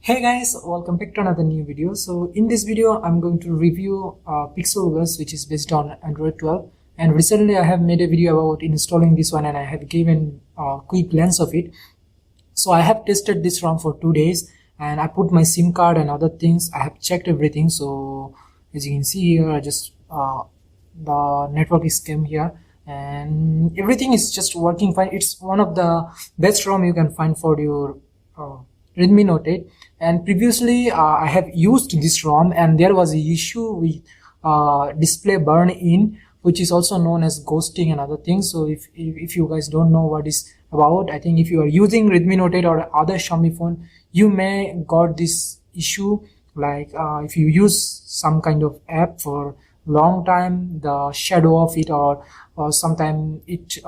Hey guys, welcome back to another new video. So in this video I'm going to review PixelOS, which is based on Android 12, and recently I have made a video about installing this one and I have given a quick glance of it. So I have tested this ROM for 2 days and I put my SIM card and other things. I have checked everything. So as you can see here, I just the network is came here and everything is just working fine. It's one of the best ROM you can find for your Redmi Note 8. And previously I have used this ROM and there was an issue with display burn in, which is also known as ghosting and other things. So if you guys don't know what is about, I think if you are using Redmi Note 8 or other Xiaomi phone, you may got this issue. Like if you use some kind of app for long time, the shadow of it or sometime it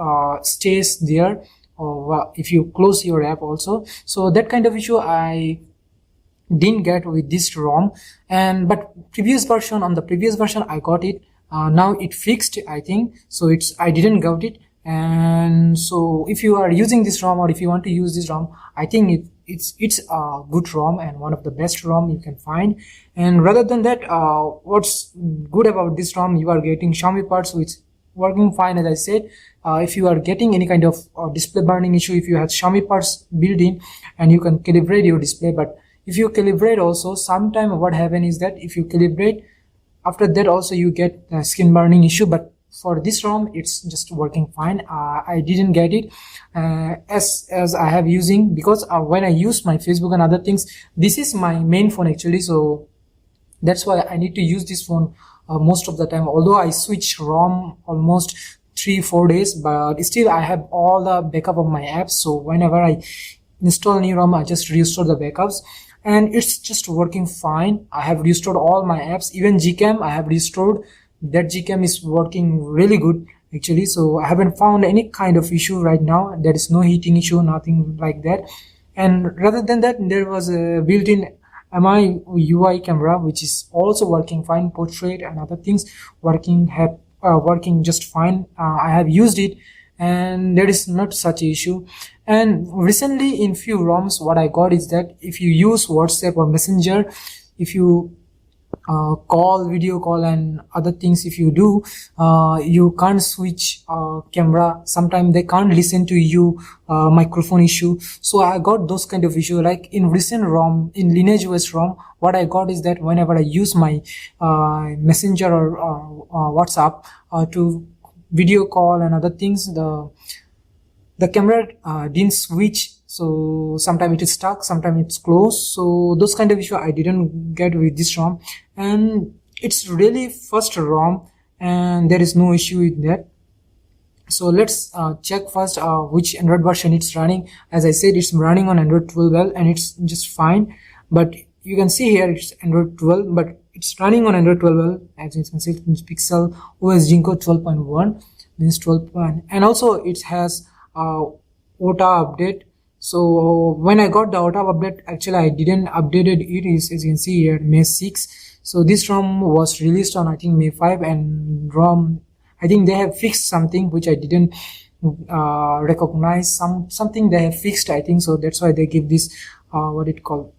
stays there, or if you close your app also. So that kind of issue I didn't get with this ROM, and but on the previous version I got it. Now it fixed, I think. So I didn't got it. And so if you are using this ROM or if you want to use this ROM, I think it's a good ROM and one of the best ROM you can find. And rather than that, what's good about this ROM, you are getting Xiaomi parts which working fine. As I said, if you are getting any kind of display burning issue, if you have Xiaomi parts built in, and you can calibrate your display. But if you calibrate also, sometime what happen is that if you calibrate, after that also you get skin burning issue. But for this ROM it's just working fine. I didn't get it as I have using, because when I use my Facebook and other things, this is my main phone actually, so that's why I need to use this phone most of the time. Although I switch ROM almost 3-4 days, but still I have all the backup of my apps. So whenever I install new ROM, I just restore the backups and it's just working fine. I have restored all my apps, even Gcam I have restored. That Gcam is working really good actually. So I haven't found any kind of issue right now. There is no heating issue, nothing like that. And rather than that, there was a built-in MI UI camera which is also working fine. Portrait and other things working just fine. I have used it and there is not such an issue. And recently in few ROMs, what I got is that if you use WhatsApp or Messenger, if you video call and other things, if you do, you can't switch camera. Sometimes they can't listen to you, microphone issue. So I got those kind of issue. Like in recent ROM, in Lineage OS ROM, what I got is that whenever I use my Messenger or WhatsApp to video call and other things, the camera didn't switch. So sometimes it is stuck, sometimes it's closed. So those kind of issue I didn't get with this ROM, and it's really first ROM and there is no issue with that. So let's check first which Android version it's running. As I said, it's running on Android 12 well and it's just fine. But you can see here it's Android 12, but it's running on Android 12 well. As you can see, it's PixelOS Jinko 12.1 means 12. And also it has OTA update. So when I got the OTA update, actually I didn't updated it. As you can see here, May 6. So this ROM was released on I think May 5, and ROM, I think they have fixed something which I didn't recognize. Something they have fixed, I think. So that's why they give this what it called.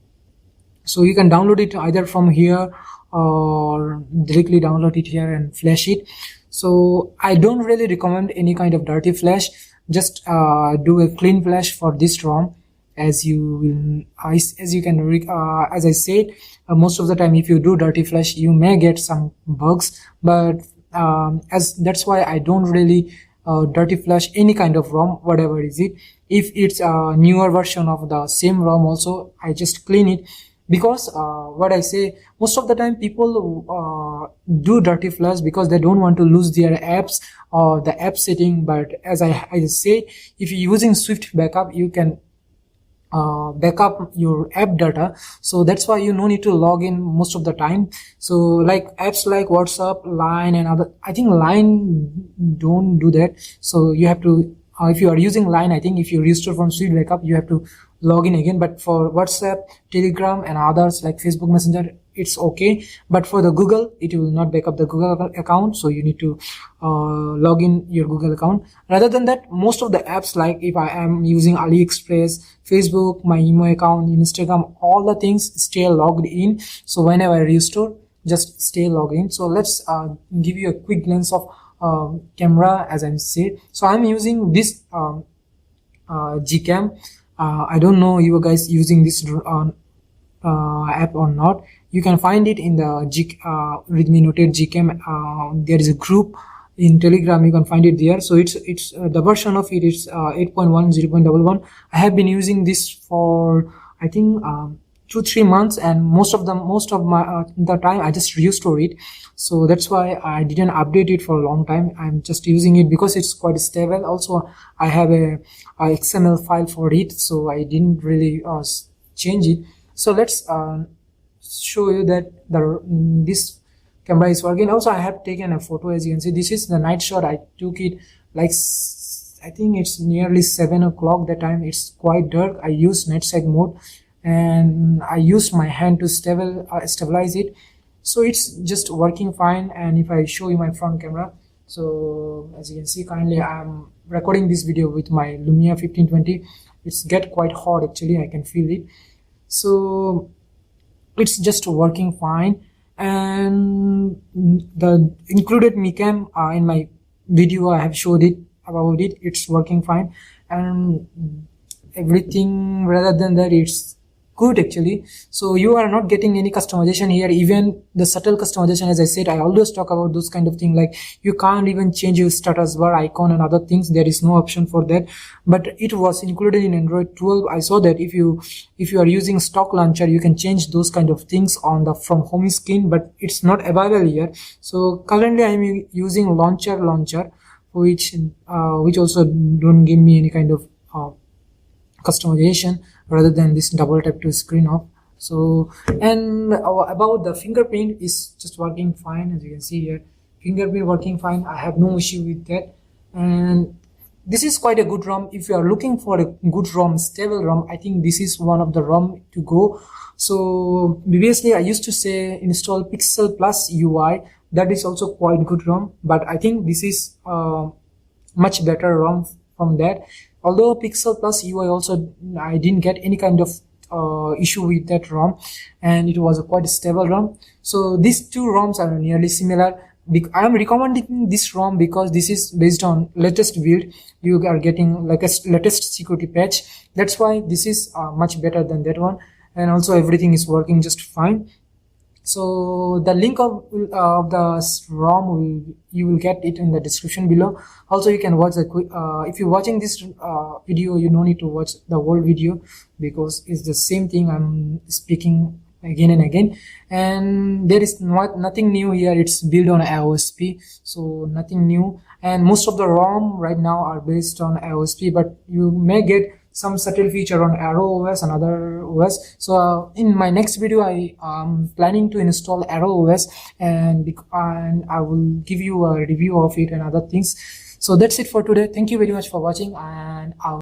So you can download it either from here or directly download it here and flash it. So I don't really recommend any kind of dirty flash. Just do a clean flash for this ROM. As I said, most of the time if you do dirty flash, you may get some bugs. But that's why I don't really dirty flash any kind of ROM, whatever is it. If it's a newer version of the same ROM also, I just clean it. Because what I say, most of the time people do dirty flash because they don't want to lose their apps or the app setting. But as I said, if you're using Swift backup, you can backup your app data. So that's why you no need to log in most of the time. So like apps like WhatsApp, Line and other, I think Line don't do that. So you have to, if you are using Line, I think if you restore from Swift backup, you have to log in again. But for WhatsApp, Telegram and others like Facebook Messenger, it's okay, but for the Google it will not back up the Google account, so you need to log in your Google account. Rather than that, most of the apps, like if I am using AliExpress, Facebook, my email account, Instagram, all the things stay logged in. So whenever I restore, just stay logged in. So let's give you a quick glance of camera. As I'm saying, so I'm using this Gcam. I don't know you guys using this app or not. You can find it in the Redmi Note Gcam. There is a group in Telegram, you can find it there. So it's the version of it is 8.1 0.11. I have been using this for I think 2-3 months, and most of my the time I just restore it. So that's why I didn't update it for a long time. I'm just using it because it's quite stable. Also I have a XML file for it, so I didn't really change it. So let's show you that this camera is working. Also I have taken a photo. As you can see, this is the night shot. I took it like I think it's nearly 7 o'clock that time. It's quite dark. I used night sight mode and I used my hand to stabilize it. So it's just working fine. And if I show you my front camera, so as you can see, currently I'm recording this video with my Lumia 1520. It's get quite hot actually, I can feel it. So it's just working fine. And the included Micam in my video, I have showed it about it. It's working fine, and everything rather than that, it's good actually. So you are not getting any customization here, even the subtle customization. As I said, I always talk about those kind of things, like you can't even change your status bar icon and other things. There is no option for that, but it was included in Android 12. I saw that if you are using stock launcher, you can change those kind of things on the from home screen, but it's not available here. So currently I'm using launcher, which also don't give me any kind of customization rather than this double tap to screen off. So, and about the fingerprint is just working fine. As you can see here, fingerprint working fine. I have no issue with that. And this is quite a good ROM. If you are looking for a good ROM, stable ROM, I think this is one of the ROM to go. So previously I used to say install Pixel Plus UI. That is also quite good ROM, but I think this is much better ROM from that. Although Pixel Plus UI also, I didn't get any kind of issue with that ROM, and it was a quite stable ROM. So these two ROMs are nearly similar. I am recommending this ROM because this is based on latest build. You are getting like a latest security patch. That's why this is much better than that one, and also everything is working just fine. So the link of the ROM you will get it in the description below. Also you can watch the if you're watching this video, you no need to watch the whole video because it's the same thing I'm speaking again and again, and there is nothing new here. It's built on AOSP, so nothing new, and most of the ROM right now are based on AOSP, but you may get some subtle feature on AROS and other OS. So in my next video I am planning to install AROS, and I will give you a review of it and other things. So that's it for today. Thank you very much for watching, and